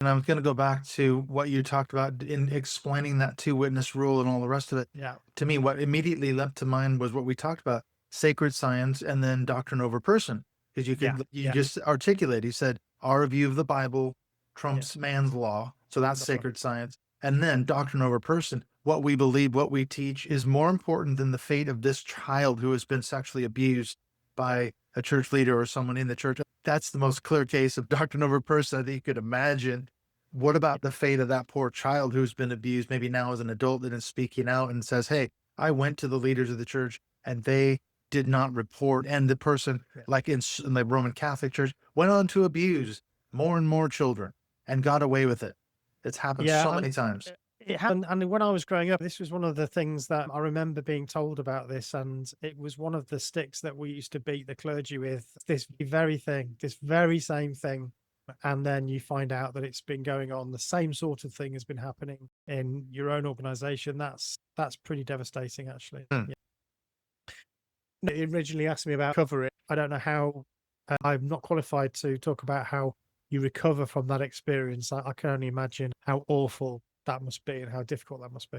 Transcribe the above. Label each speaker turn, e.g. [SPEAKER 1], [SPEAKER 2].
[SPEAKER 1] And I'm going to go back to what you talked about in explaining that two witness rule and all the rest of it.
[SPEAKER 2] Yeah.
[SPEAKER 1] To me, what immediately leapt to mind was what we talked about: sacred science and then doctrine over person. Because
[SPEAKER 2] Yeah.
[SPEAKER 1] you just articulated, you said, our view of the Bible
[SPEAKER 2] Yeah.
[SPEAKER 1] trumps man's law. So that's
[SPEAKER 2] That's right.
[SPEAKER 1] sacred science. And then doctrine over person. What we believe, what we teach is more important than the fate of this child who has been sexually abused by a church leader or someone in the church. That's the most clear case of doctrine over person I think you could imagine. What about the fate of that poor child who's been abused, maybe now as an adult, that is speaking out and says, hey, I went to the leaders of the church and they did not report. And the person,
[SPEAKER 2] Yeah.
[SPEAKER 1] like in the Roman Catholic Church, went on to abuse more and more children and got away with it. It's happened so
[SPEAKER 2] Yeah,
[SPEAKER 1] many times.
[SPEAKER 2] it happened. And when I was growing up, this was one of the things that I remember being told about this, and it was one of the sticks that we used to beat the clergy with. This very thing, this very same thing, and then you find out that it's been going on. The same sort of thing has been happening in your own organization. That's pretty devastating, actually.
[SPEAKER 1] Hmm.
[SPEAKER 2] Yeah. It originally asked me about recovery. I don't know how. I'm not qualified to talk about how you recover from that experience. I can only imagine how awful that must be and how difficult that must be.